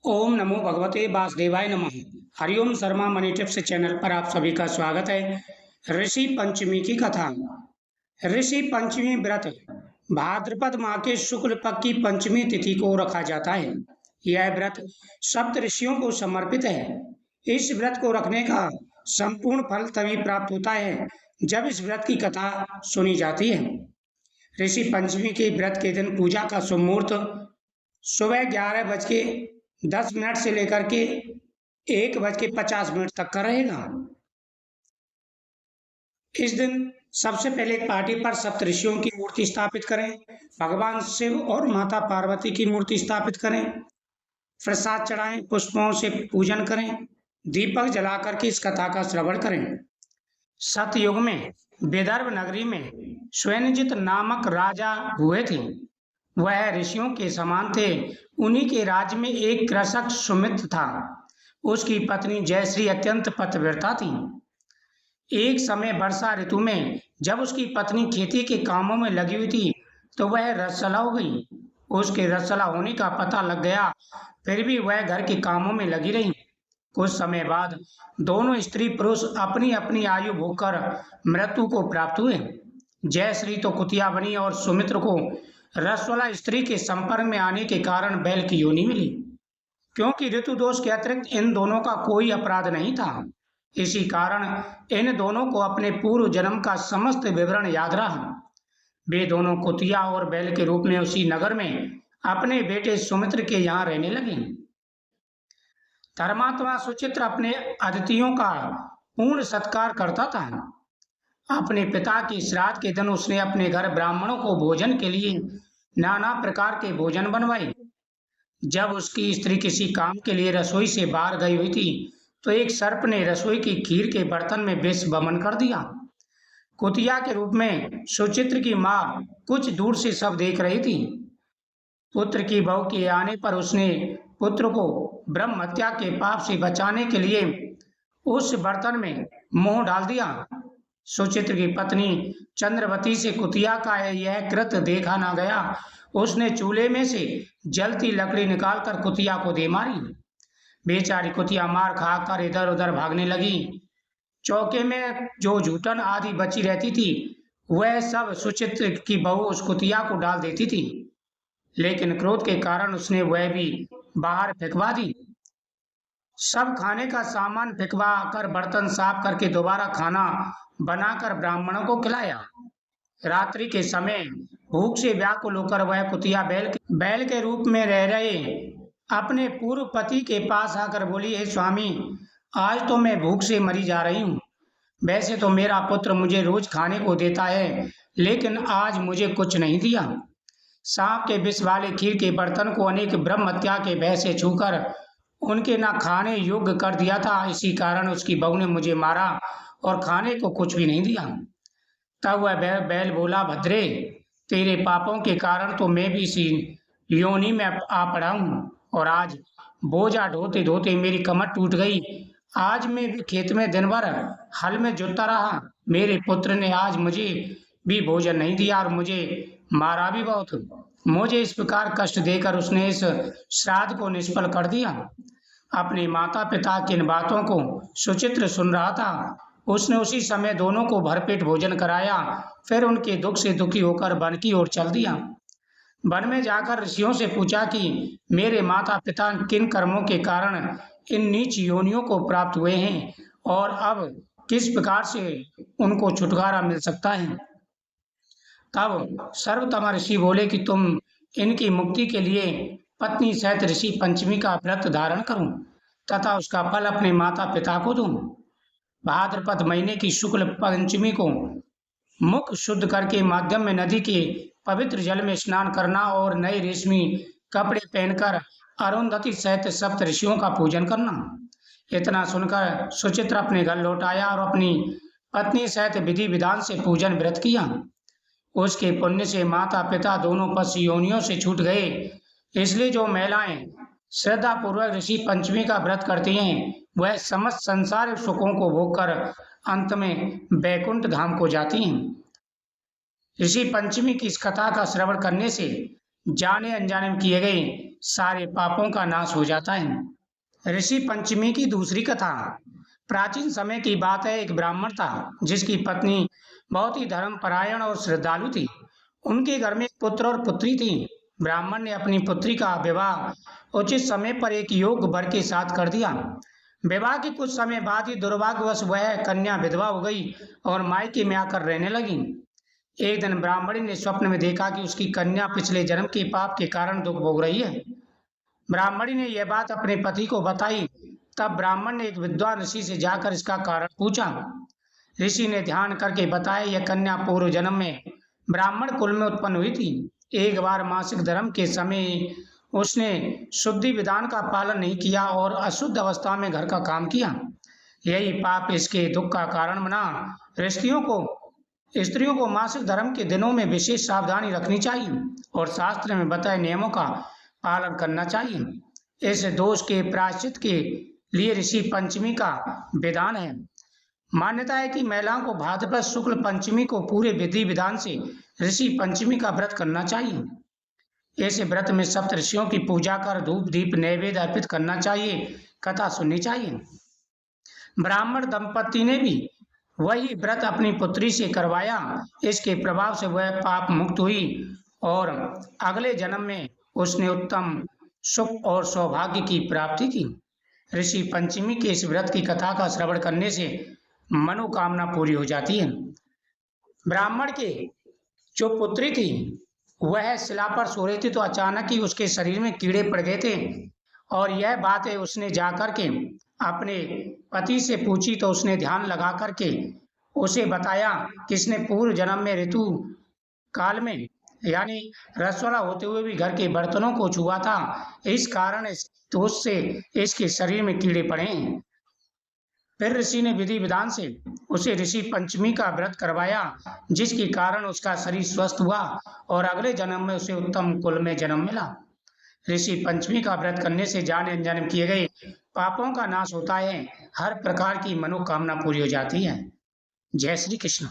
ओम नमो भगवते वासुदेवाय नमः। Hariom Sharma money tips channel पर आप सभी का स्वागत है। ऋषि पंचमी की कथा। ऋषि पंचमी व्रत भाद्रपद माह के शुक्ल पक्ष की पंचमी तिथि को रखा जाता है। यह व्रत सप्त ऋषियों को समर्पित है। इस व्रत को रखने का संपूर्ण फल तभी प्राप्त होता है जब इस व्रत की कथा सुनी जाती है। ऋषि पंचमी के व्रत के दिन पूजा का शुभ मुहूर्त सुबह 11:10 से लेकर के 1:50 तक का रहेगा। इस दिन सबसे पहले एक पार्टी पर सप्तऋषियों की मूर्ति स्थापित करें, भगवान शिव और माता पार्वती की मूर्ति स्थापित करें, प्रसाद चढ़ाएं, पुष्पों से पूजन करें, दीपक जलाकर के इस कथा का श्रवण करें। सतयुग में विदर्भ नगरी में स्वयंजित नामक राजा हुए थे। वह ऋषियों के समान थे। उन्हीं के राज्य में एक कृषक सुमित्र था। उसकी पत्नी जयश्री अत्यंत पतिव्रता थी। एक समय वर्षा ऋतु में जब उसकी पत्नी खेती के कामों में लगी हुई थी तो वह रसला हो गई। उसके रसला होने का पता लग गया, फिर भी वह घर के कामों में लगी रही। कुछ समय बाद दोनों स्त्री पुरुष अपनी अपनी आयु भोगकर मृत्यु को प्राप्त हुए। जयश्री तो कुतिया बनी और सुमित्र को रसवाला स्त्री के संपर्क में आने के कारण बैल की योनि मिली, क्योंकि ऋतु दोष के अतिरिक्त इन दोनों का कोई अपराध नहीं था। इसी कारण इन दोनों को अपने पूर्व जन्म का समस्त विवरण याद रहा। वे दोनों कुतिया और बैल के रूप में उसी नगर में अपने बेटे सुमित्र के यहाँ रहने लगे। धर्मात्मा सुचित्र अपने अतिथियों का पूर्ण सत्कार करता था। अपने पिता के श्राद्ध के दिन उसने अपने घर ब्राह्मणों को भोजन के लिए नाना प्रकार के भोजन बनवाए। जब उसकी स्त्री किसी काम के लिए रसोई से बाहर गई हुई थी तो एक सर्प ने रसोई की खीर के बर्तन में विष वमन कर दिया। कुतिया के रूप में सुचित्र की माँ कुछ दूर से सब देख रही थी। पुत्र की बहू के आने पर उसने पुत्र को ब्रह्म हत्या के पाप से बचाने के लिए उस बर्तन में मोह डाल दिया। सुचित्र की पत्नी चंद्रवती से कुतिया का यह कृत्य देखा ना गया। उसने चूल्हे में से जलती लकड़ी निकालकर कुतिया को दे मारी। बेचारी कुतिया मार खाकर इधर उधर भागने लगी। चौके में जो जूठन आदि बची रहती थी वह सब सुचित्र की बहू उस कुतिया को डाल देती थी, लेकिन क्रोध के कारण उसने वह भी बाहर फेंकवा दी। सब खाने का सामान फेंकवा कर बर्तन साफ करके दोबारा खाना बनाकर ब्राह्मणों को खिलाया। रात्रि के समय भूख से व्याकुल होकर वह कुतिया बैल के रूप में रह रहे अपने पूर्व पति के पास आकर बोली, हे स्वामी, आज तो मैं भूख से मरी जा रही हूँ। वैसे तो मेरा पुत्र मुझे रोज खाने को देता है, लेकिन आज मुझे कुछ नहीं दिया। सांप के विष वाले खीर के बर्तन को अनेक ब्रह्म हत्या के भय से छूकर उनके ना खाने योग्य कर दिया था। इसी कारण उसकी बहू ने मुझे मारा और खाने को कुछ भी नहीं दिया। तब वह बैल बोला, भद्रे, तेरे पापों के कारण तो मैं भी इसी योनि में आ पड़ा हूँ, और आज बोझा ढोते ढोते मेरी कमर टूट गई। आज मैं भी खेत में दिन भर हल में जुटता रहा। मेरे पुत्र ने आज मुझे भी भोजन नहीं दिया और मुझे मारा भी बहुत। मुझे इस प्रकार कष्ट देकर उसने इस श्राद्ध को निष्फल कर दिया। अपने माता पिता की इन बातों को सुचित्र सुन रहा था। उसने उसी समय दोनों को भरपेट भोजन कराया, फिर उनके दुख से दुखी होकर वन की ओर चल दिया। वन में जाकर ऋषियों से पूछा कि मेरे माता पिता किन कर्मों के कारण इन नीच योनियों को प्राप्त हुए हैं और अब किस प्रकार से उनको छुटकारा मिल सकता है। तब सर्वतम ऋषि बोले कि तुम इनकी मुक्ति के लिए पत्नी सहित ऋषि पंचमी का व्रत धारण करो तथा उसका फल अपने माता पिता को दो। भाद्रपद महीने की शुक्ल पंचमी को मुख शुद्ध करके माध्यम में नदी के पवित्र जल में स्नान करना और नए रेशमी कपड़े पहनकर अरुंधति सहित सप्त ऋषियों का पूजन करना। इतना सुनकर सुचित्र अपने घर लौट आया और अपनी पत्नी सहित विधि विधान से पूजन व्रत किया। उसके पुण्य से माता पिता दोनों पशु योनियों से छूट गए। इसलिए जो महिलाएं श्रद्धा पूर्वक ऋषि पंचमी का व्रत करती हैं वह समस्त संसार सुखों को भोगकर अंत में बैकुंठ धाम को जाती हैं। ऋषि पंचमी की इस कथा का श्रवण करने से जाने अनजाने में किए गए सारे पापों का नाश हो जाता है। ऋषि पंचमी की दूसरी कथा। प्राचीन समय की बात है, एक ब्राह्मण था जिसकी पत्नी बहुत ही धर्मपरायण और श्रद्धालु थी। उनके घर में एक पुत्र और पुत्री थी। ब्राह्मण ने अपनी पुत्री का विवाह उचित समय पर एक योग्य वर के साथ कर दिया। विवाह के कुछ समय बाद ही दुर्भाग्यवश वह कन्या विधवा हो गई और मायके में आकर रहने लगी। एक दिन ब्राह्मणी ने स्वप्न में देखा कि उसकी कन्या पिछले जन्म के पाप के कारण दुख भोग रही है। ब्राह्मणी ने यह बात अपने पति को बताई। तब ब्राह्मण ने एक विद्वान ऋषि से जाकर इसका कारण पूछा। ऋषि ने ध्यान करके बताया, यह कन्या पूर्व जन्म में ब्राह्मण कुल में उत्पन्न हुई थी। एक बार मासिक धर्म के समय उसने शुद्धि विधान का पालन नहीं किया और अशुद्ध अवस्था में घर का काम किया। यही पाप इसके दुख का कारण बना। स्त्रियों को मासिक धर्म के दिनों में विशेष सावधानी रखनी चाहिए और शास्त्र में बताए नियमों का पालन करना चाहिए। इस दोष के प्रायश्चित के लिए ऋषि पंचमी का विधान है। मान्यता है कि महिलाओं को भाद्रपद शुक्ल पंचमी को पूरे विधि विधान से ऋषि पंचमी का व्रत करना चाहिए। ऐसे व्रत में सप्त ऋषियों की पूजा कर धूप दीप नैवेद्य अर्पित करना चाहिए, कथा सुननी चाहिए। ब्राह्मण दंपति ने भी वही व्रत अपनी पुत्री से करवाया। इसके प्रभाव से वह पाप मुक्त हुई और अगले जन्म में उसने उत्तम सुख और सौभाग्य की प्राप्ति की। ऋषि पंचमी के इस व्रत की कथा का श्रवण करने से मनोकामना पूरी हो जाती है। ब्राह्मण के जो पुत्री थी वह शिला पर सो रही थी तो अचानक ही उसके शरीर में कीड़े पड़ गए थे और यह बात है उसने जाकर के अपने पति से पूछी तो उसने ध्यान लगा करके उसे बताया कि इसने पूर्व जन्म में ऋतु काल में यानी रसवाला होते हुए भी घर के बर्तनों को छुआ था। इस कारण इस दोष से इसके शरीर में कीड़े पड़े हैं। फिर ऋषि ने विधि विधान से उसे ऋषि पंचमी का व्रत करवाया, जिसके कारण उसका शरीर स्वस्थ हुआ और अगले जन्म में उसे उत्तम कुल में जन्म मिला। ऋषि पंचमी का व्रत करने से जाने अनजाने किए गए पापों का नाश होता है, हर प्रकार की मनोकामना पूरी हो जाती है। जय श्री कृष्ण।